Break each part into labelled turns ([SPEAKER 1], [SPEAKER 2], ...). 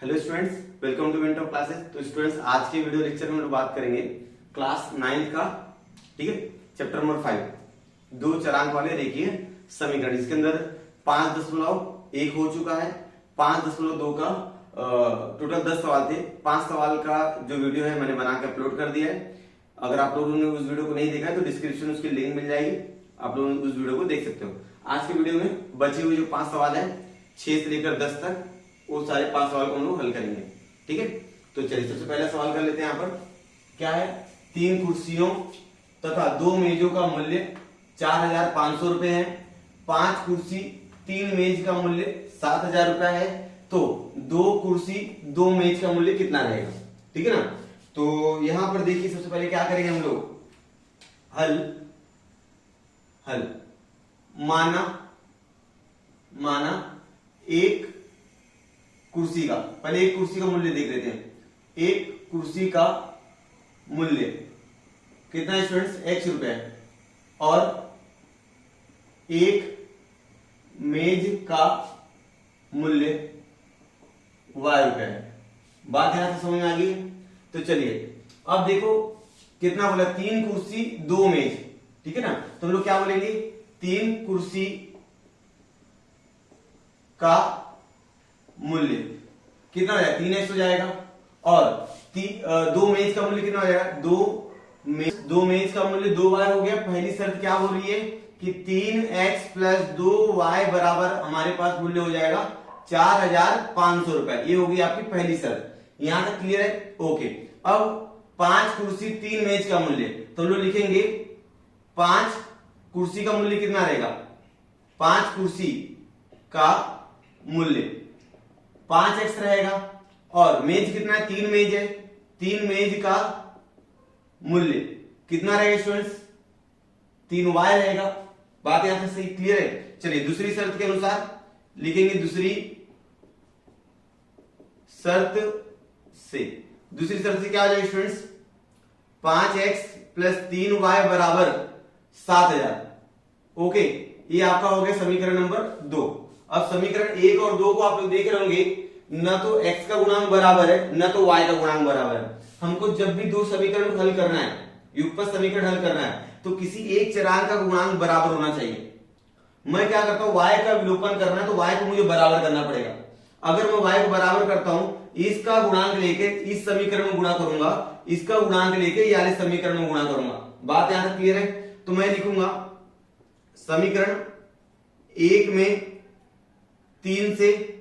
[SPEAKER 1] Hello students, welcome to winter classes. तो students, आज के वीडियो लेक्चर में हम लोग बात करेंगे क्लास 9 का, ठीक है, चैप्टर नंबर 5 दो चरांक वाले रेखीय समीकरण। इसके अंदर 5.1 हो चुका है, 5.2 का टोटल 10 सवाल थे। 5 सवाल का जो वीडियो है मैंने बना के अपलोड कर दिया है। अगर आप लोगों ने उस वीडियो को नहीं देखा है तो डिस्क्रिप्शन में उसकी लिंक मिल जाएगी, आप लोग उस वीडियो को देख सकते हो। आज के वीडियो में बचे हुए जो 5 सवाल है 6 से लेकर 10 तक, वो सारे 5 सवाल को हम लोग हल करेंगे, ठीक है। तो चलिए सबसे पहला सवाल कर लेते हैं। यहाँ पर क्या है, 3 कुर्सियों तथा 2 मेजों का मूल्य 4,500 रुपए है। 5 कुर्सी 3 मेज का मूल्य 7,000 रुपया है। तो 2 कुर्सी 2 मेज का मूल्य कितना रहेगा, ठीक है ना। तो यहां पर देखिए, सबसे पहले क्या करेंगे हम लोग, हल माना एक कुर्सी का, पहले एक कुर्सी का मूल्य देख लेते हैं। एक कुर्सी का मूल्य कितना है स्टूडेंट्स, x रुपए, और एक मेज का मूल्य y रुपए है। बात यहां से समझ में आ गई। तो चलिए अब देखो कितना बोला, 3 कुर्सी 2 मेज, ठीक है ना। तो हम लोग क्या बोलेंगे, 3 कुर्सी का मूल्य कितना हो जाएगा, 3x हो जाएगा। और 2 मेज का मूल्य कितना हो जाएगा, 2 मेज का मूल्य 2y हो गया। पहली शर्त क्या बोल रही है कि 3x प्लस 2y बराबर हमारे पास मूल्य हो जाएगा 4,500 रुपए। ये होगी आपकी पहली शर्त। यहां तक क्लियर है, ओके। अब 5 कुर्सी 3 मेज का मूल्य, तो हम लोग लिखेंगे 5 कुर्सी का मूल्य कितना रहेगा, 5 कुर्सी का मूल्य 5x रहेगा। और मेज कितना है, 3 मेज है, 3 मेज का मूल्य कितना रहेगा स्टूडेंट्स, 3y रहेगा। बात यहां से सही क्लियर है। चलिए दूसरी शर्त के अनुसार लिखेंगे, दूसरी शर्त से क्या हो जाएगा स्टूडेंट्स, 5x प्लस 3y बराबर 7,000। ओके, ये आपका हो गया समीकरण नंबर 2। अब समीकरण 1 और 2 को आप लोग देख रहे होंगे, न तो x का गुणांक बराबर है न तो y का गुणांक बराबर है। हमको जब भी 2 समीकरण हल करना है, युगपत समीकरण हल करना है, तो किसी एक चरांक का गुणांक बराबर होना चाहिए। मैं क्या करता हूं, y का विलोपन करना है तो y को मुझे बराबर करना पड़ेगा। अगर मैं y को बराबर करता हूं, इसका गुणांक लेके इस समीकरण में गुणा करूंगा, इसका गुणांक लेके ये वाले समीकरण में गुणा करूंगा। बात यहां तक क्लियर है। तो मैं लिखूंगा समीकरण 1 में 3 से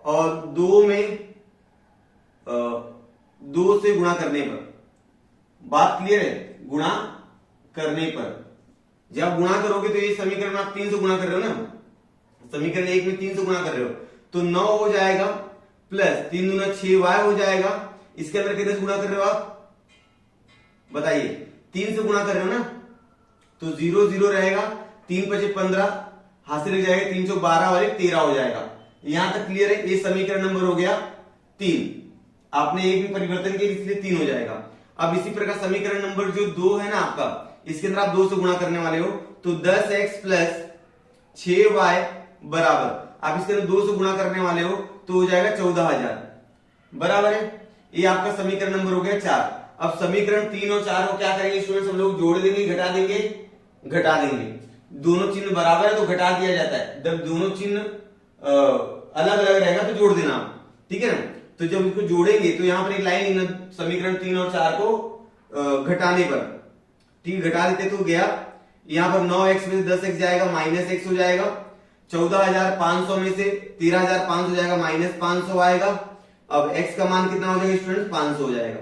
[SPEAKER 1] और 2 में 2 से गुणा करने पर। बात क्लियर है, गुणा करने पर जब गुणा करोगे तो ये समीकरण आप 3 से गुणा कर रहे हो ना, समीकरण 1 में 3 से गुणा कर रहे हो तो 9 हो जाएगा, प्लस 3 दूना 6y हो जाएगा। इसके अंदर कितने से गुणा कर रहे हो आप बताइए, 3 से गुणा कर रहे हो ना, तो 0 0 रहेगा, 3 5 15 हासिल हो जाएगा, 3 चौक 12 और 1 13 हो जाएगा। यहां तक क्लियर है। ये समीकरण नंबर हो गया 3। आपने एक भी परिवर्तन किया इसलिए 3 हो जाएगा। अब इसी प्रकार समीकरण नंबर जो 2 है ना आपका, इसके अंदर आप 2 से गुणा करने वाले हो, तो 10x प्लस 6y बराबर, आप इसके अंदर 2 से गुणा करने वाले हो तो हो जाएगा 14,000, बराबर है। ये आपका समीकरण नंबर हो गया 4। अब समीकरण 3 और 4 को क्या करेंगे स्टूडेंट्स, हम लोग जोड़ देंगे, घटा देंगे, घटा देंगे। दोनों चिन्ह बराबर है तो घटा दिया जाता है, जब दोनों चिन्ह अलग अलग रहेगा तो जोड़ देना, ठीक है ना। तो जब इसको जोड़ेंगे तो यहां पर एक लाइन लिखना, समीकरण 3 और 4 को घटाने पर, ठीक, घटा देते तो गया। यहां पर 9x में से 10x जाएगा, माइनस x हो जाएगा। 14,500 में से 13,500 जाएगा, माइनस 500 आएगा। अब x का मान कितना हो जाएगा स्टूडेंट, 500 हो जाएगा।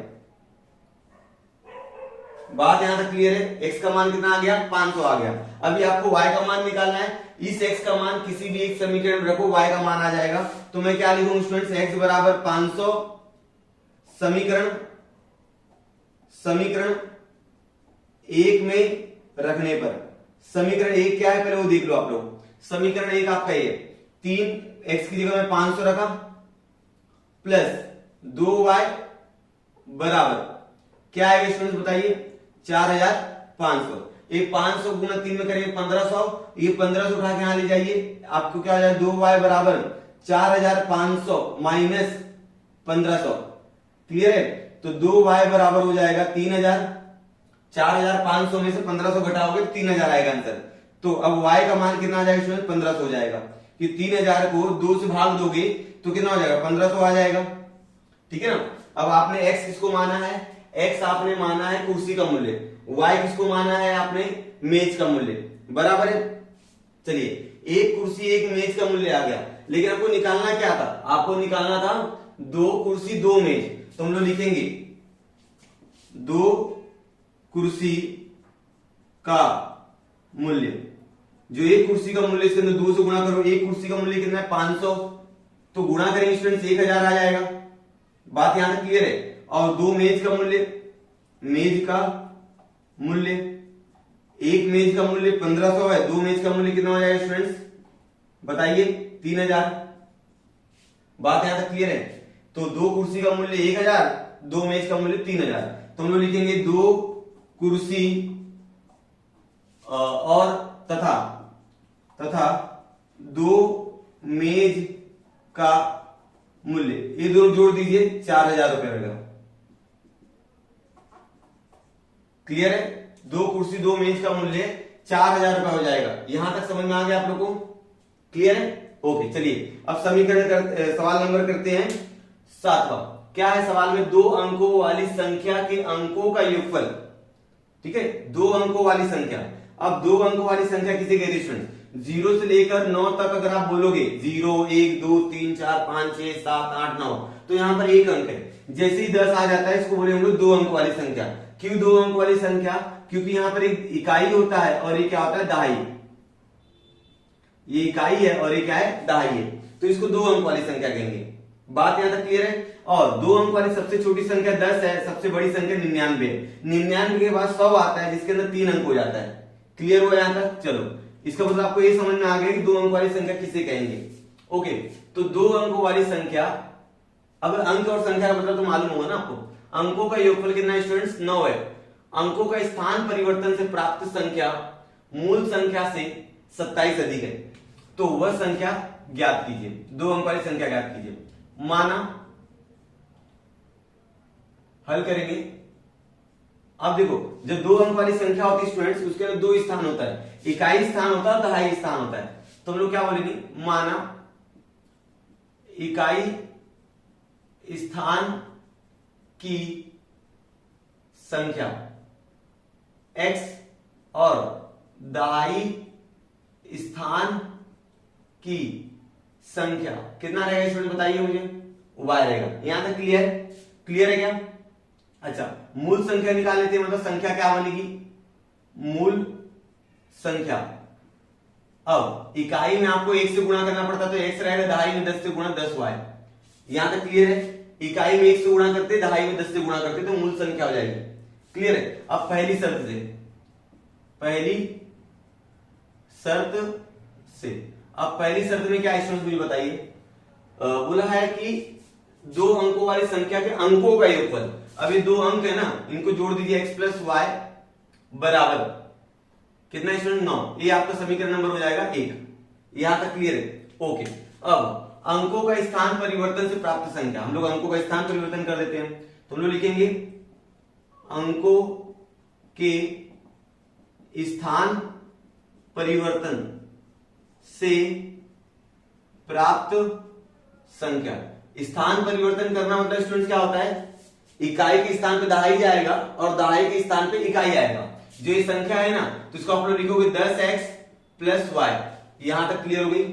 [SPEAKER 1] बात यहां तक क्लियर है। x का मान कितना आ गया, 500 आ गया। अभी आपको y का मान निकालना है। इस x का मान किसी भी एक समीकरण में रखो, y का मान आ जाएगा। तो मैं क्या लिखूंगा स्टूडेंट्स, x बराबर 500 समीकरण 1 में रखने पर। समीकरण 1 क्या है पहले वो देख लो आप लोग। समीकरण 1 आपका ये 3x की जगह में 500 रखा, प्लस 2y बराबर क्या आएगा स्टूडेंट्स बताइए, 4,500। ये 500 गुना 3 में करेंगे 1500, ये 1500 उठा के यहां ले जाइए, आपको क्या हो जाएगा 2y बराबर 4500 माइनस 1500। क्लियर है? तो 2y बराबर हो जाएगा 3000। 4500 में से 1500 घटाओगे तो 3000 आएगा आंसर। तो अब y का मान कितना आ जाएगा स्टूडेंट? 1500 हो जाएगा। कि 3000 को 2 से भाग दोगे तो कितना हो जाएगा? 1500 आ जाएगा। ठीक है ना? अब आपने x किसको माना है? x आपने माना है कुर्सी का मूल्य, y किसको माना है आपने? मेज का मूल्य। बराबर है? चलिए, एक कुर्सी एक मेज का मूल्य आ गया, लेकिन आपको निकालना क्या था? आपको निकालना था 2 कुर्सी 2 मेज। तो हम लोग लिखेंगे 2 कुर्सी का मूल्य, जो एक कुर्सी का मूल्य इसके अंदर 2 से गुणा करो। एक कुर्सी का मूल्य कितना है? 500। तो गुणा करेंगे स्टूडेंट्स 1000 आ जाएगा। बात यहां तक क्लियर है? और 2 मेज का मूल्य, मेज का मूल्य, एक मेज का मूल्य 1500 है, 2 मेज का मूल्य कितना हो जाएगा स्टूडेंट्स? बताइए। 3000। बात यहां तक क्लियर है? तो 2 कुर्सी का मूल्य 1000, 2 मेज का मूल्य 3000। तो हम लोग लिखेंगे 2 कुर्सी और तथा 2 मेज का मूल्य, ये दोनों जोड़ दीजिए, 4000 रुपए होगा। क्लियर है? 2 कुर्सी 2 मेज का मूल्य 4000 रुपए हो जाएगा। यहां तक समझ में आ गया आप लोग को? क्लियर है? ओके, चलिए अब सवाल नंबर करते हैं 7वां। क्या है सवाल में? 2 अंकों वाली संख्या के अंकों का योगफल। ठीक है? 2 अंकों वाली संख्या। अब 2 अंकों वाली संख्या किसे कहते हैं स्टूडेंट? 0 से लेकर 9 तक अगर आप बोलोगे 0 1 2 3 4 5 6 7 8 9, तो यहां पर एक अंक है। जैसे ही 10 आ जाता है इसको बोले हम लोग 2 अंक वाली संख्या। क्यों 2 अंक वाली संख्या? क्योंकि यहां पर एक इकाई होता है और ये क्या होता है? दहाई। ये इकाई है और ये क्या है? दहाई है। तो इसको 2 अंक वाली संख्या कहेंगे। बात यहां तक क्लियर है? और 2 अंक वाली सबसे छोटी संख्या 10 है, सबसे बड़ी संख्या 99 है। 99 के बाद 100 आता है जिसके अंदर 3 अंक हो जाता है। क्लियर हुआ यहां तक? चलो, इसका मतलब आपको ये समझ में आ गया कि 2 अंक वाली संख्या किसे कहेंगे। ओके, तो 2 अंकों वाली संख्या, अगर अंक और संख्या का मतलब तो मालूम होगा ना आपको। अंकों का योगफल कितना है स्टूडेंट्स? 9 है। अंकों का स्थान परिवर्तन से प्राप्त संख्या मूल संख्या से 27 अधिक है, तो वह संख्या ज्ञात कीजिए। 2 अंक वाली संख्या ज्ञात कीजिए। माना, हल करेंगे। अब देखो, जब 2 अंक वाली संख्या होती है स्टूडेंट्स, उसके अंदर 2 स्थान होता है, इकाई स्थान होता है और दहाई स्थान होता है। तो हम लोग क्या बोलेंगे? माना इकाई स्थान की संख्या x और दहाई स्थान की संख्या कितना रहेगा स्टूडेंट? बताइए मुझे। y रहेगा। यहां तक क्लियर? क्लियर है क्या? अच्छा, मूल संख्या निकाल लेते हैं। मतलब संख्या क्या बनेगी? मूल संख्या। अब इकाई में आपको 1 से गुणा करना पड़ता, तो x रहेगा, दहाई में 10 से गुणा 10y। यहां तक क्लियर है? इकाई में 1 से गुणा करते, दहाई में 10 से गुणा करते, तो मूल संख्या हो जाएगी। क्लियर है? अब पहली शर्त से अब पहली शर्त में क्या है स्टूडेंट मुझे बताइए? बोला है कि 2 अंकों वाली संख्या के अंकों का योगफल। अब ये 2 अंक है ना, इनको जोड़ दीजिए, x प्लस वाई बराबर कितना स्टूडेंट? 9। ये आपका समीकरण नंबर हो जाएगा 1। यहां तक क्लियर है? ओके, अब अंकों का स्थान परिवर्तन से प्राप्त संख्या, हम लोग अंकों का स्थान परिवर्तन कर देते हैं। तो हम लोग लिखेंगे अंकों के स्थान परिवर्तन से प्राप्त संख्या। स्थान परिवर्तन करना मतलब स्टूडेंट्स क्या होता है? इकाई के स्थान पे दहाई जाएगा और दहाई के स्थान पे इकाई आएगा। जो ये संख्या है ना, तो इसको आप लोग लिखोगे 10x प्लस वाई। यहां तक क्लियर हो गई?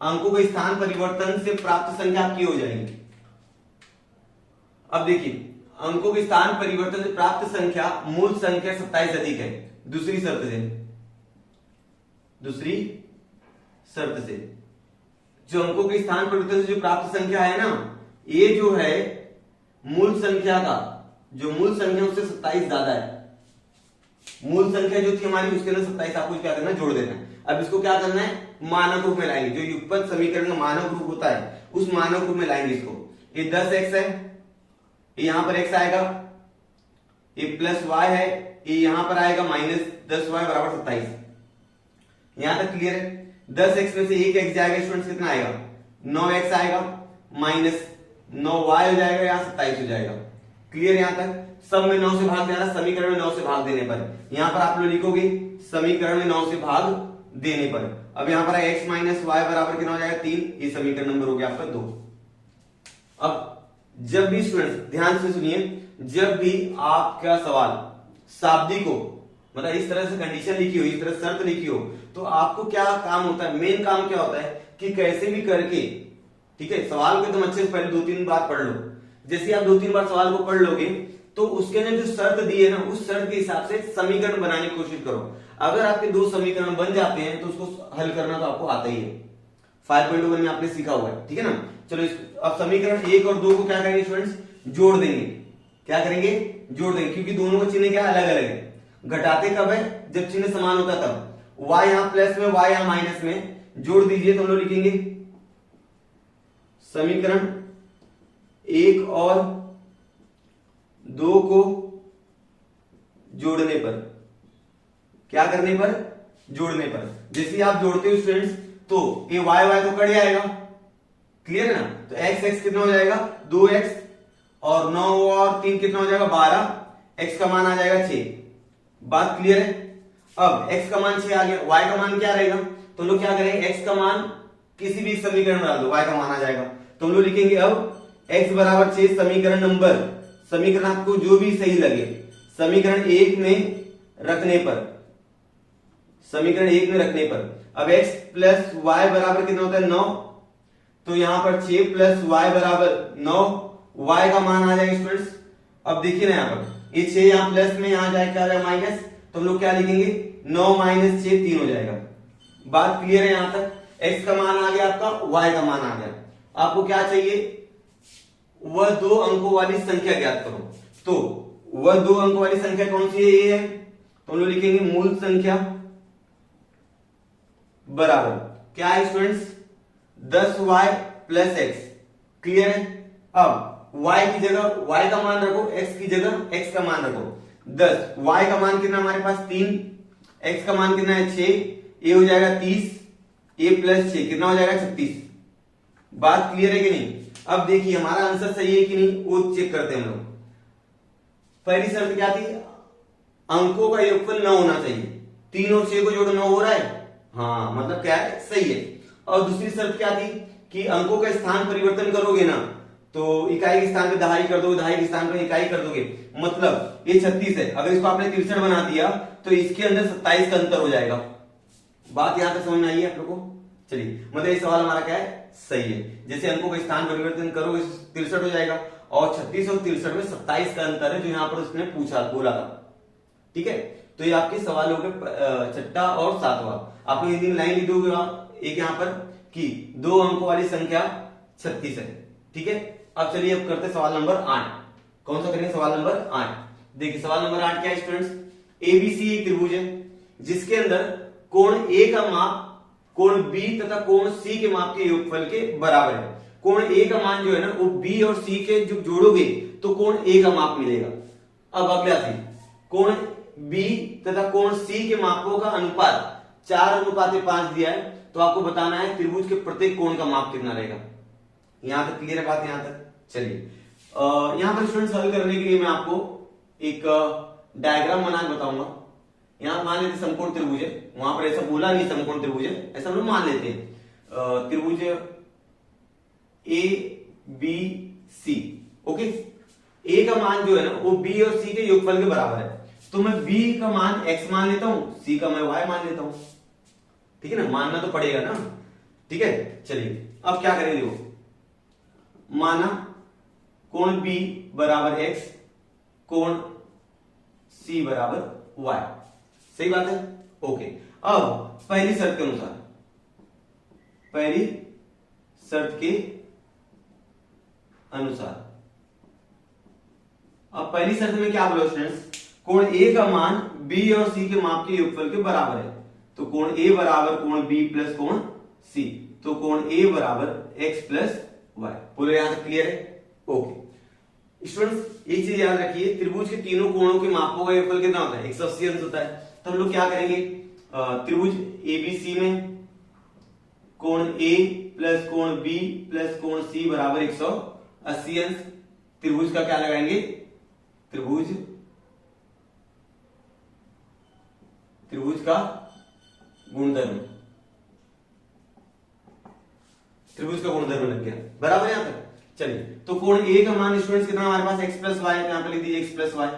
[SPEAKER 1] अंकों के स्थान परिवर्तन से प्राप्त संख्या आपकी हो जाएगी। अब देखिए, अंकों के स्थान परिवर्तन से प्राप्त संख्या मूल संख्या 27 अधिक है। दूसरी शर्त से जो अंकों के स्थान परिवर्तन से जो प्राप्त संख्या है ना, ये जो है मूल संख्या का, जो मूल संख्या उससे 27 ज्यादा है। मूल संख्या जो थी हमारी, उसके अंदर 27 आपको क्या करना है? जोड़ देना है। अब इसको क्या करना है? मानक रूप में लाएंगे। जो युगपत समीकरण का मानक रूप होता है, उस मानक रूप में लाएंगे इसको। ये 10x है, ये यहां पर x आएगा, ये प्लस y है, ये यहां पर आएगा माइनस 10y बराबर 27। यहां तक क्लियर है? 10x में से एक x जाएगा स्टूडेंट्स, कितना आएगा? 9x आएगा, माइनस 9y हो जाएगा, यहाँ 27 हो जाएगा। क्लियर यहाँ तक? सब में 9 से भाग देना, समीकरण में 9 से भाग देने पर। यहाँ पर आप लोग लिखोगे समीकरण में 9 से भाग देने पर। अब यहाँ पर x माइनस वाई बराबर कितना हो जाएगा 3, ये समीकरण नंबर हो गया आपका 2। अब जब भी स्टूडेंट्स ध्यान से सुनिए, जब भी आपका सवाल शाब्दिक हो, मतलब इस तरह से कंडीशन लिखी हो, इस तरह शर्त लिखी हो, तो आपको क्या काम होता है, मेन काम क्या होता है कि कैसे भी करके, ठीक है, सवाल को एकदम अच्छे से पहले 2-3 बार पढ़ लो। जैसे आप 2-3 बार सवाल को पढ़ लोगे तो उसके अंदर जो शर्त दी है ना, उस शर्त के हिसाब से समीकरण बनाने की कोशिश करो। अगर आपके 2 समीकरण बन जाते हैं तो उसको हल करना तो आपको आता ही है, 5.1 में आपने सीखा हुआ है, ठीक है ना। चलो अब समीकरण 1 और 2 को क्या करेंगे स्टूडेंट्स, जोड़ देंगे। क्या करेंगे, जोड़ देंगे, क्योंकि दोनों का चिन्ह क्या अलग अलग है। घटाते कब है, जब चिन्ह समान होता है तब। y यहां प्लस में, y यहां माइनस में, जोड़ दीजिए तो हम लोग लिखेंगे समीकरण 1 और 2 को जोड़ने पर। क्या करने पर, जोड़ने पर। जैसे आप जोड़ते हो स्टूडेंट्स तो ये y तो कट जाएगा, क्लियर है ना। तो x कितना हो जाएगा 2x, और 9 और 3 कितना हो जाएगा 12, x का मान आ जाएगा 6। बात क्लियर है। अब x का मान 6 आ गया, y का मान क्या रहेगा, तो हम लोग क्या करेंगे, x का मान किसी भी समीकरण में डाल दो, y का मान आ जाएगा। तो हम लोग लिखेंगे अब x बराबर 6 समीकरण नंबर, समीकरण आपको जो भी सही लगे, समीकरण 1 में रखने पर, समीकरण 1 में रखने पर। अब x प्लस वाई बराबर कितना होता है 9, तो यहां पर 6 प्लस वाई बराबर 9, y का मान आ जाएगा स्टूडेंट्स। अब देखिए ना यहाँ पर ये 6 यहाँ प्लस में, यहाँ जाए क्या आ जाएगा माइनस, तो हम लोग क्या लिखेंगे 9 माइनस 6 3 हो जाएगा। बात क्लियर है यहाँ तक। x का मान आ गया आपका, y का मान आ गया। आपको क्या चाहिए, वह 2 अंकों वाली संख्या ज्ञात करो। तो वह 2 अंकों वाली संख्या कौन सी है, ये है, तो हम लोग लिखेंगे मूल संख्या बराबर क्या है students 10y plus x। Clear है। अब y की जगह y का मान रखो, x की जगह x का मान रखो। 10, y का मान कितना हमारे पास 3, x का मान कितना है 6, ये हो जाएगा 30, ये प्लस 6 कितना हो जाएगा 36। बात क्लियर है कि नहीं। अब देखिए हमारा आंसर सही है कि नहीं वो चेक करते हैं हम लोग। पहली शर्त क्या थी, अंकों का योगफल 9 होना चाहिए। 3 और 6 को जोड़ो 9 हो रहा है, हाँ मतलब क्या है, सही है। और दूसरी शर्त क्या थी कि अंकों का स्थान परिवर्तन करोगे ना, तो इकाई के स्थान पे दहाई कर दोगे, दहाई के स्थान पे इकाई कर दोगे, मतलब ये 36 है, अगर इसको आपने 63 बना दिया तो इसके अंदर 27 का अंतर हो जाएगा। बात यहां तक समझ में आई है आप लोगों को। चलिए मतलब ये सवाल हमारा क्या है, सही है। जैसे अंकों का स्थान परिवर्तन करोगे 63 हो जाएगा, और 36 और 63 में 27 का अंतर है जो यहाँ पर उसने पूछा बोला था, ठीक है। तो ये आपके सवाल हो गए छठा और सातवां। आप लोग हिंदी में लाइन लिख दोगे एक यहाँ पर कि 2 अंकों वाली संख्या 36 है, ठीक है। अब चलिए अब करते सवाल नंबर 8। कौन सा करेंगे, सवाल नंबर 8। देखिए सवाल नंबर 8 क्या है स्टूडेंट्स, एबीसी एक त्रिभुज है जिसके अंदर कोण ए का माप कोण बी तथा कोण सी के माप के योगफल के बराबर है। कोण ए का मान जो है ना वो बी और सी के जो जोड़ोगे तो कोण ए का माप मिलेगा। अब अगला चीज, कोण बी तथा कोण सी के मापों का अनुपात 4:5 दिया है, तो आपको बताना है त्रिभुज के प्रत्येक कोण का माप कितना रहेगा। यहां तक क्लियर है बात, यहां तक। चलिए यहां पर स्टूडेंट्स हल करने के लिए मैं आपको एक डायग्राम बना के बताऊंगा। यहां मान लेते समकोण त्रिभुज है, वहां पर ऐसा बोला नहीं समकोण त्रिभुज है, ऐसा हम लोग मान लेते हैं त्रिभुज ए बी सी। ओके, ए का मान जो है ना वो बी और सी के योगफल के बराबर है, तो मैं बी का मान x मान लेता हूं, सी का मैं y मान लेता हूं, ठीक है ना, मानना तो पड़ेगा ना, ठीक है। चलिए अब क्या करेंगे, देखो माना कोण B बराबर x, कोण C बराबर y, सही बात है। ओके, अब पहली शर्त के अनुसार, पहली शर्त के अनुसार, अब पहली शर्त में क्या बोला स्टूडेंट्स, कोण A का मान B और C के माप के योगफल के बराबर है, तो कोण A बराबर कोण B प्लस कोण C, तो कोण A बराबर x प्लस y। पूरे यहां तक क्लियर है। ओके स्टूडेंट्स एक चीज याद रखिए, त्रिभुज के तीनों कोणों के मापों का योगफल कितना होता है 180 अंश होता है। तो हम लोग क्या करेंगे, त्रिभुज ABC में कोण A प्लस कोण B प्लस कोण C बराबर 180 80 अंश। त्रिभुज का क्या लगाएंगे, त्रिभुज का गुणधर्म, त्रिभुज का गुणधर्म लग गया, बराबर यहां तक। चलिए, तो कोण ए का मान स्टूडेंट्स कितना हमारे पास x प्लस वाई, यहां पे लिख दीजिए x प्लस वाई।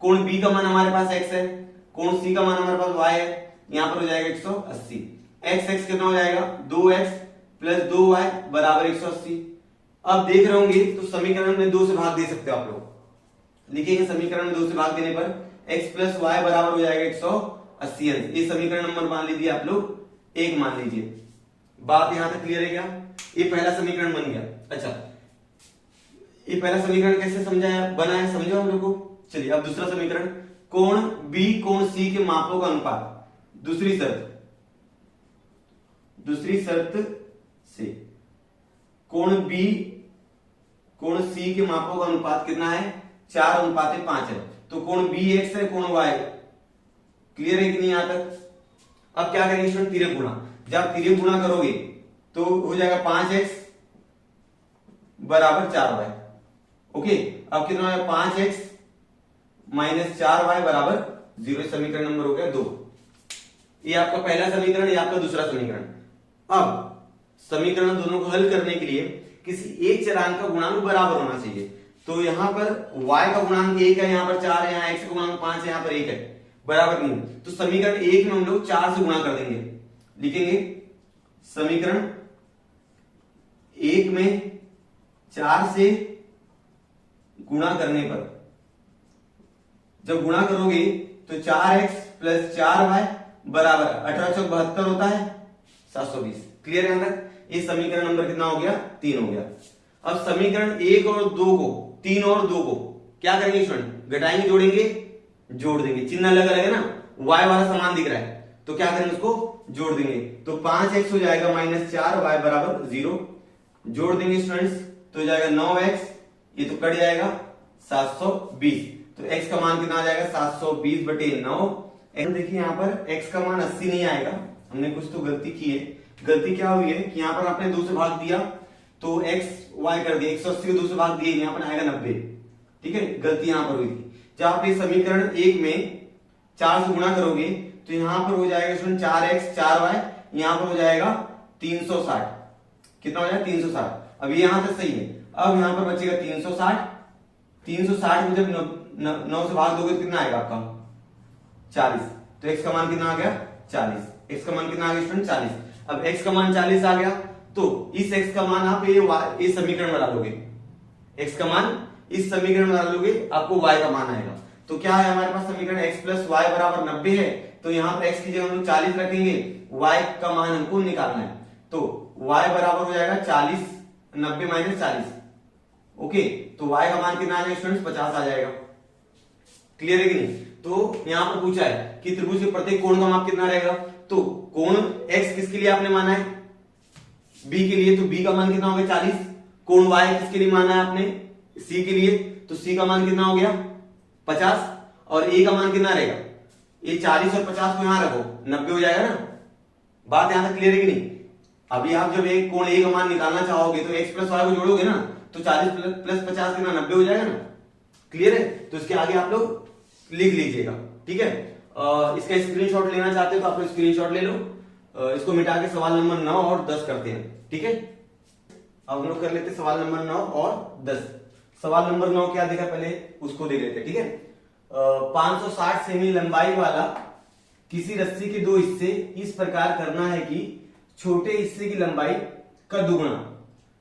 [SPEAKER 1] कोण बी का मान हमारे पास x है, कोण सी का मान हमारे पास y है, यहां पर हो जाएगा 180। x कितना हो जाएगा, 2x प्लस 2y बराबर 180। अब देख रहे होंगे तो समीकरण में 2 से भाग दे सकते हो आप लोग, लिखेंगे समीकरण में 2 से भाग देने पर x प्लस वाई बराबर हो जाएगा 180 अंश। ये समीकरण नंबर मान लीजिए आप लोग 1 मान लीजिए। बात यहां तक क्लियर है क्या, ये पहला समीकरण बन गया। अच्छा, ये पहला समीकरण कैसे समझाया बना है, समझो हम लोग को। चलिए अब दूसरा समीकरण, कोण B कोण C के मापों का अनुपात, दूसरी शर्त से कोण B कोण C के मापों का अनुपात कितना है, 4:5 है। तो कोण B x है, कोण Y, क्लियर है कि नहीं यहां तक। अब क्या करेंगे स्टूडेंट, तिर्यक गुणा। जब तिर्यक गुणा करोगे तो हो जाएगा 5x बराबर 4y। ओके, अब कितना है, 5x माइनस 4y बराबर 0। समीकरण नंबर हो गया 2। ये आपका पहला समीकरण, ये आपका दूसरा समीकरण। अब समीकरण दोनों को हल करने के लिए किसी एक चरांक का गुणांक बराबर होना चाहिए। तो यहां पर y का गुणांक 1 है, यहां पर 4 है, यहाँ x का गुणांक 5 है, यहां पर 1 है, बराबर नहीं। तो समीकरण 1 में हम लोग 4 से गुणा कर देंगे, लिखेंगे समीकरण 1 में 4 से गुणा करने पर, जब गुणा करोगे तो 4x प्लस 4y बराबर 18 चौक 72 होता है 720। क्लियर है अंदर। ये समीकरण नंबर कितना हो गया, 3 हो गया। अब समीकरण 1 और 2 को, 3 और 2 को क्या करेंगे स्टूडेंट, घटाएंगे जोड़ेंगे, जोड़ देंगे। चिन्ह अलग अलग है ना, y वाला समान दिख रहा है तो क्या करेंगे, उसको जोड़ देंगे। तो 5x हो जाएगा माइनस 4y बराबर 0। जोड़ देंगे स्टूडेंट्स तो हो जाएगा 9x, ये तो कट जाएगा 720। तो x का मान कितना आ जाएगा, 720 बटे 9। देखिए यहाँ पर x का मान 80 नहीं आएगा, हमने कुछ तो गलती की है। गलती क्या हुई है कि यहाँ पर आपने 2 से भाग दिया तो x y कर दिया, 180 को 2 से भाग दिए, यहाँ पर आएगा 90। ठीक है, गलती यहाँ पर हुई थी। जब आप ये समीकरण 1 में 4 से गुणा करोगे तो यहाँ पर हो जाएगा स्टूडेंट 4x 4y, यहाँ पर हो जाएगा 360। कितना हो जाएगा, 360। अब ये यहां तक सही है। अब यहाँ पर बचेगा 360। 360 में जब 9 से भाग दोगे तो कितना आएगा आपका, 40। तो x का मान कितना आ गया, 40। x का मान कितना आ गया स्टूडेंट, 40। अब x का मान 40 आ गया तो इस x का मान आप ये समीकरण में डालोगे, x का मान इस समीकरण में डालोगे, आपको y का मान आएगा। तो क्या है हमारे पास समीकरण, x प्लस वाई बराबर 90 है। तो यहाँ पर x की जगह हम लोग 40 रखेंगे, y का मान हमको निकालना है। तो y बराबर हो जाएगा 40, 90 माइनस 40। ओके, तो y का मान कितना आ जाएगा स्टूडेंट्स, 50 आ जाएगा। क्लियर है कि नहीं। तो यहाँ पर पूछा है कि त्रिभुज के प्रत्येक कोण का माप कितना रहेगा। तो कोण x किसके लिए आपने माना है, b के लिए, तो b का मान कितना हो गया 40। कोण y किसके लिए माना है आपने, c के लिए, तो c का मान कितना हो गया 50। और a का मान कितना रहेगा, ये 40 और 50 को यहां रखो, 90 हो जाएगा ना। बात यहां तक क्लियर है कि नहीं। अभी आप जब एक कोण a का मान निकालना चाहोगे तो x प्लस वाई को जोड़ोगे ना, तो 40 प्लस 50 कितना, 90 हो जाएगा ना। क्लियर है, तो इसके आगे आप लोग लिख लीजिएगा। ठीक है, इसका स्क्रीनशॉट लेना चाहते हो तो आप लोग स्क्रीनशॉट ले लो। इसको मिटा के सवाल नंबर 9 और 10 करते हैं। ठीक है, अब हम लोग कर लेते हैं सवाल नंबर 9 और 10। सवाल नंबर 9 क्या देखा पहले उसको देख लेते हैं। ठीक है, 560 सेमी लंबाई वाला किसी रस्सी के 2 हिस्से इस प्रकार करना है कि छोटे हिस्से की लंबाई का दुगुना,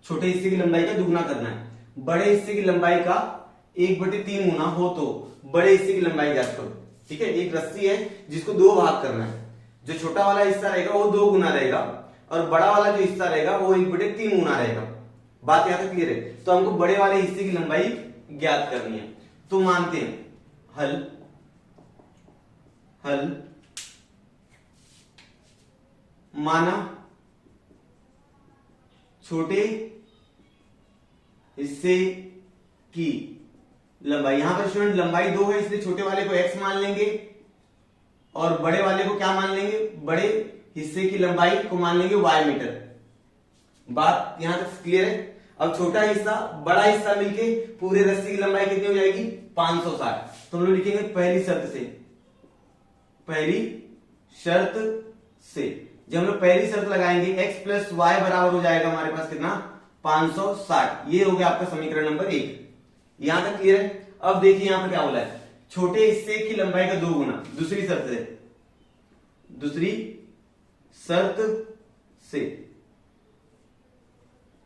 [SPEAKER 1] छोटे हिस्से की लंबाई का दुगुना करना है। बड़े हिस्से की लंबाई का 1/3 गुना हो तो बड़े हिस्से की लंबाई ज्ञात करो। ठीक है, एक रस्सी है जिसको 2 भाग करना है। जो छोटा वाला हिस्सा रहेगा वो 2 गुना रहेगा और बड़ा वाला जो हिस्सा रहेगा वो 1/3 गुना रहेगा। बात यहां तक क्लियर है। तो हमको बड़े वाले हिस्से की लंबाई ज्ञात करनी है। तो मानते हैं हल माना छोटे हिस्से की लंबाई, यहां पर स्टूडेंट लंबाई 2 है इसलिए छोटे वाले को x मान लेंगे और बड़े वाले को क्या मान लेंगे, बड़े हिस्से की लंबाई को मान लेंगे y मीटर। बात यहां तक क्लियर है। अब छोटा हिस्सा बड़ा हिस्सा मिलके पूरे रस्सी की लंबाई कितनी हो जाएगी 560। तो हम लोग लिखेंगे पहली शर्त से जब हम लोग पहली शर्त लगाएंगे x प्लस वाई बराबर हो जाएगा हमारे पास कितना 560। ये हो गया आपका समीकरण नंबर 1। यहां तक क्लियर है। अब देखिए यहां पर क्या बोला है, छोटे हिस्से की लंबाई का 2 गुना। दूसरी शर्त से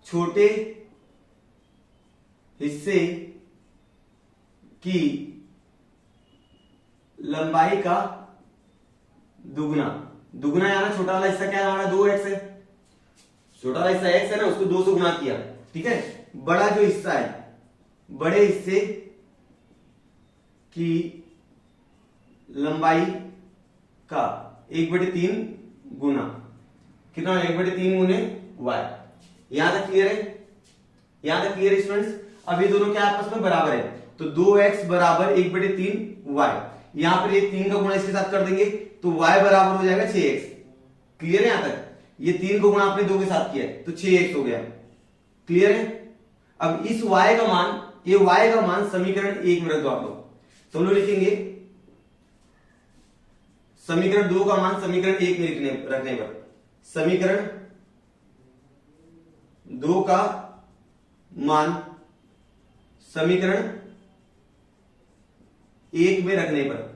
[SPEAKER 1] छोटे हिस्से की लंबाई का दुगना। दुगना यानी छोटा वाला हिस्सा क्या है हमारा 2x है, छोटा वाला हिस्सा x है ना, उसको 2 से गुना किया। ठीक है, बड़ा जो हिस्सा है, बड़े हिस्से की लंबाई का 1/3 गुना कितना, 1/3 गुने y। यहां तक क्लियर है स्टूडेंट्स। अब ये दोनों क्या आपस में बराबर है, तो 2x बराबर 1/3 y। यहां पर ये 3 का गुणा इसके साथ कर देंगे तो y बराबर हो जाएगा 6x। क्लियर है यहां तक, ये 3 को गुणा आपने 2 के साथ किया है तो 6x हो गया। क्लियर है। अब इस y का मान, ये y का मान समीकरण 1 में रख दो आप लोग। तो हम लोग लिखेंगे समीकरण 2 का मान समीकरण 1 में रखने पर समीकरण 2 का मान समीकरण 1 में रखने पर,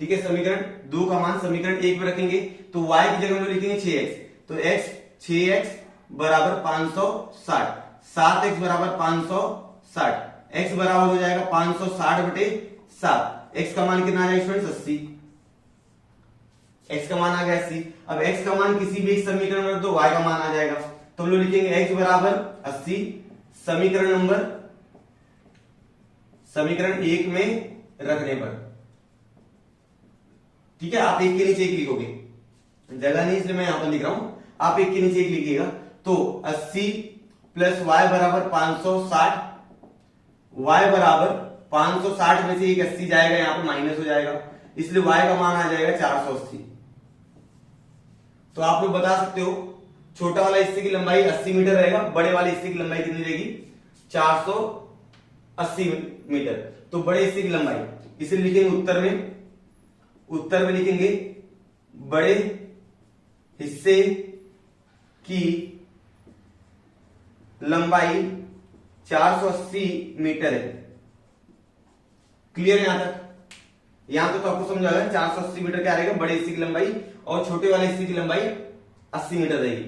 [SPEAKER 1] ठीक है, समीकरण 2 का मान समीकरण 1 में रखेंगे तो y की जगह हम लोग लिखेंगे 6x। तो 6x बराबर 560, 7x बराबर 560, x बराबर हो जाएगा 560/7। x का मान कितना आ जाएगा स्टूडेंट्स 80। x का मान आ गया 80। अब x का मान किसी भी एक समीकरण में रख दो, y का मान आ जाएगा। तो हम लोग लिखेंगे x बराबर 80 समीकरण 1 में रखने पर। ठीक है, आप एक के नीचे एक लिखोगे, जगह नहीं इसलिए मैं यहां पर लिख रहा हूं, आप एक के नीचे एक लिखिएगा। तो 80 प्लस y बराबर 560, y बराबर 560 में से एक 80 जाएगा, यहां पर माइनस हो जाएगा, इसलिए y का मान आ जाएगा 480। तो आप लोग बता सकते हो छोटा वाला हिस्से की लंबाई 80 मीटर रहेगा, बड़े वाले हिस्से की लंबाई कितनी रहेगी 480 मीटर। तो बड़े हिस्से की लंबाई इसे लिखेंगे उत्तर में लिखेंगे बड़े हिस्से की लंबाई 480 मीटर है। क्लियर है यहां तक? यहां तो आपको समझ आ गया 480 मीटर क्या रहेगा बड़े हिस्से की लंबाई, और छोटे वाले हिस्से की लंबाई 80 मीटर रहेगी।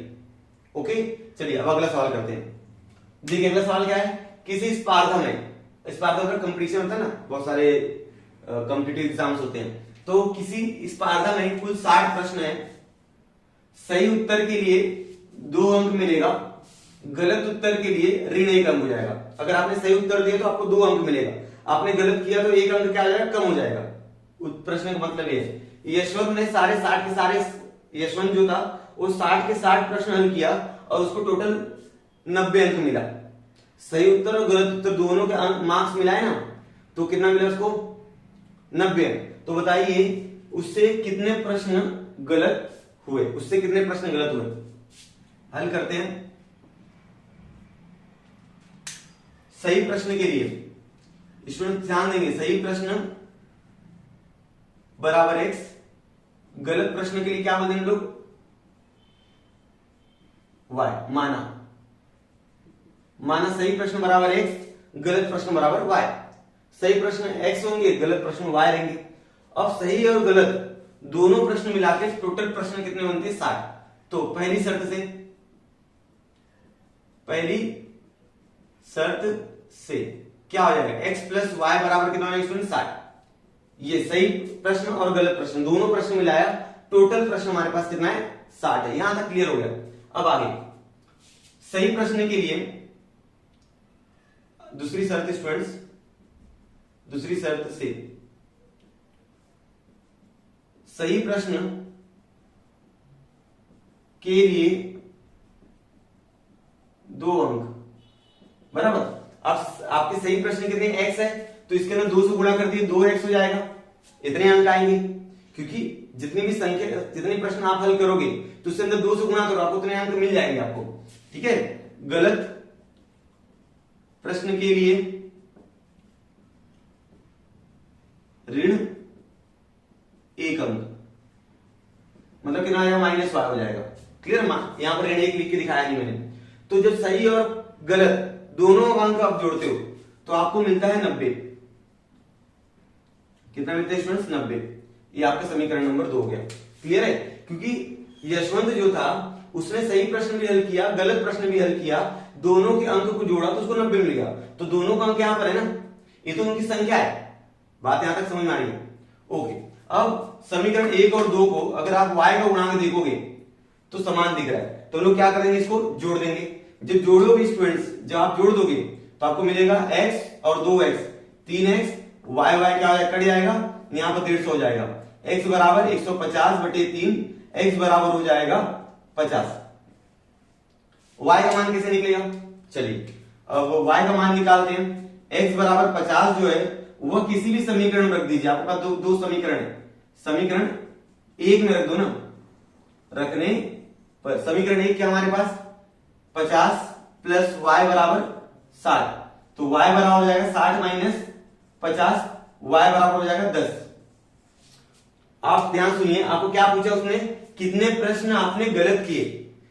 [SPEAKER 1] ओके, चलिए अब अगला सवाल करते हैं। देखिए अगला सवाल क्या है, किसी स्पर्धा में कंपटीशन होता है ना, बहुत सारे कॉम्पिटिटिव एग्जाम्स होते हैं, तो किसी स्पर्धा में कुल 60 प्रश्न है, सही उत्तर के लिए 2 अंक मिलेगा, गलत उत्तर के लिए ऋण 1 अंक हो जाएगा। अगर आपने सही उत्तर दिया तो आपको 2 अंक मिलेगा, आपने गलत किया तो 1 अंक क्या हो जाएगा, कम हो जाएगा। प्रश्न का मतलब ये है, यशवंत ने 60 के सारे, यशवंत जो था वो 60 के 60 प्रश्न हल किया और उसको टोटल 90 अंक मिला। सही उत्तर और गलत उत्तर दोनों के मार्क्स मिलाए ना, तो कितना मिला उसको 90 अंक। तो बताइए उससे कितने प्रश्न गलत हुए, हल करते हैं। सही प्रश्न के लिए स्टूडेंट ध्यान देंगे, सही प्रश्न बराबर x, गलत प्रश्न के लिए क्या बोलते हैं लोग y। माना सही प्रश्न बराबर x, गलत प्रश्न बराबर y। सही प्रश्न x होंगे, गलत प्रश्न y रहेंगे। अब सही और गलत दोनों प्रश्न मिलाकर टोटल प्रश्न कितने बनते हैं 60। तो पहली शर्त से क्या हो जाएगा, x प्लस वाई बराबर कितना हो जाएगा 60। ये सही प्रश्न और गलत प्रश्न दोनों प्रश्न मिलाया, टोटल प्रश्न हमारे पास कितना है 60 है। यहां तक क्लियर हो गया। अब आगे सही प्रश्न के लिए दूसरी शर्त स्टूडेंट्स, दूसरी शर्त से सही प्रश्न के लिए 2 अंक बराबर। अब आपके सही प्रश्न कितने x है, तो इसके अंदर 2 से गुणा कर दिए 2x हो जाएगा, इतने अंक आएंगे। क्योंकि जितनी भी संख्या, जितने प्रश्न आप हल करोगे तो उसके अंदर 2 से गुणा करो, आपको उतने अंक मिल जाएंगे आपको। ठीक है, गलत प्रश्न के लिए ऋण 1 अंक, मतलब कितना आएगा, -y हो जाएगा। क्लियर, यहां पर ऋण 1 लिख के दिखाया नहीं मैंने। तो जब सही और गलत दोनों अंक आप जोड़ते हो तो आपको मिलता है 90। कितना मिलता है स्टूडेंट्स, 90। ये आपका समीकरण नंबर 2 हो गया। क्लियर है, क्योंकि यशवंत जो था उसने सही प्रश्न भी हल किया, गलत प्रश्न भी हल किया, दोनों के अंक को जोड़ा तो उसको 90 मिल गया। तो दोनों का अंक यहां पर है ना, ये तो उनकी संख्या है। बात यहां तक समझ में आ रही है? ओके, अब समीकरण 1 और 2 को अगर आप y का गुणांक देखोगे तो समान दिख रहा है, तो लोग क्या करेंगे, इसको जोड़ देंगे। जब जोड़ोगे स्टूडेंट्स, जब आप जोड़ दोगे तो आपको मिलेगा x और 2x, 3x, y क्या कट जाएगा, यहां पर 150 हो जाएगा। x बराबर 150/3, x बराबर हो जाएगा 50। y का मान कैसे निकलेगा, चलिए अब y का मान निकालते हैं। x बराबर 50 जो है वह किसी भी समीकरण में रख दीजिए। आपके पास दो समीकरण है, समीकरण 1 में रख दो ना, रखने पर समीकरण 1 क्या हमारे पास 50 प्लस y बराबर 60, तो y बराबर हो जाएगा 60 माइनस 50, y बराबर हो जाएगा 10। आप ध्यान सुनिए, आपको क्या पूछा उसने, कितने प्रश्न आपने गलत किए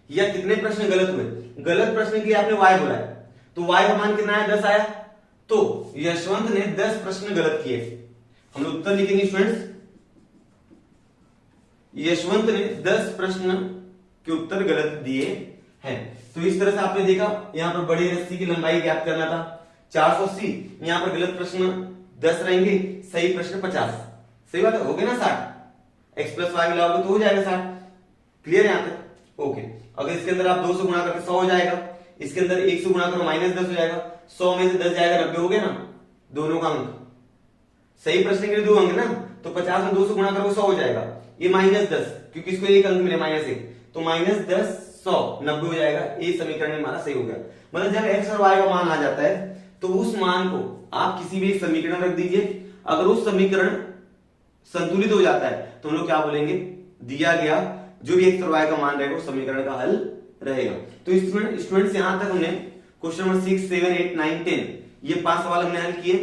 [SPEAKER 1] या कितने प्रश्न गलत हुए। गलत प्रश्न के लिए आपने y बोला है, तो y का मान कितना है, 10 आया। तो यशवंत ने 10 प्रश्न गलत किए। हम लोग उत्तर लिखेंगे स्टूडेंट्स, यशवंत ने 10 प्रश्न के उत्तर गलत दिए हैं। तो इस तरह से आपने देखा, यहां पर बड़ी रस्सी की लंबाई ज्ञात करना था 480, यहां पर गलत प्रश्न 10 रहेंगे, सही प्रश्न 50। सही बात है, हो गया ना 60, x प्लस वाई मिलाओगे तो हो जाएगा 60। क्लियर है यहां तक? ओके, अगर इसके अंदर आप 2 से गुणा करके 100 हो जाएगा, इसके अंदर 1 से गुणा करो -10 हो जाएगा, 100 में से 10 जाएगा 90 हो गया ना, दोनों का अंक। सही प्रश्न के लिए 2 अंक ना, तो 50 में 2 से गुणा करोगे 100 हो जाएगा, ये -10 क्योंकि इसको 1 अंक मिले -1, तो -10 100 90 हो जाएगा। ये समीकरण हमारा सही हो गया। मतलब जब x और y का मान आ जाता है तो उस मान को आप किसी भी एक समीकरण में रख दीजिए। अगर उस समीकरण संतुलित हो जाता है तो हम लोग क्या बोलेंगे, दिया गया जो भी x और y का मान रहेगा वो समीकरण का हल रहेगा। तो स्टूडेंट्स यहां तक हमने क्वेश्चन नंबर 6, 7, 8, 9, 10 ये 5 सवाल हमने हल किए।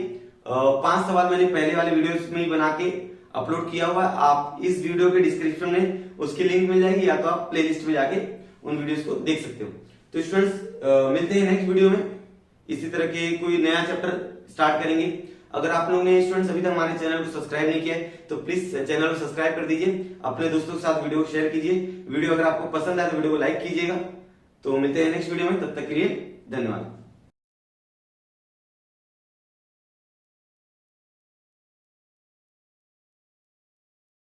[SPEAKER 1] 5 सवाल मैंने पहले वाले वीडियोस में ही बना के अपलोड किया हुआ, आप इस वीडियो के डिस्क्रिप्शन में उसकी लिंक मिल जाएगी, या तो आप प्लेलिस्ट में जाके उन वीडियोस को देख सकते हो। तो स्टूडेंट्स मिलते हैं नेक्स्ट वीडियो में, इसी तरह के कोई नया चैप्टर स्टार्ट करेंगे। अगर आप लोगों ने स्टूडेंट्स अभी तक हमारे चैनल को सब्सक्राइब नहीं किया है तो प्लीज चैनल को सब्सक्राइब कर दीजिए, अपने दोस्तों के साथ वीडियो को शेयर कीजिए। वीडियो अगर आपको पसंद आए तो वीडियो को लाइक कीजिएगा। तो मिलते हैं नेक्स्ट वीडियो में, तब तक के लिए धन्यवाद।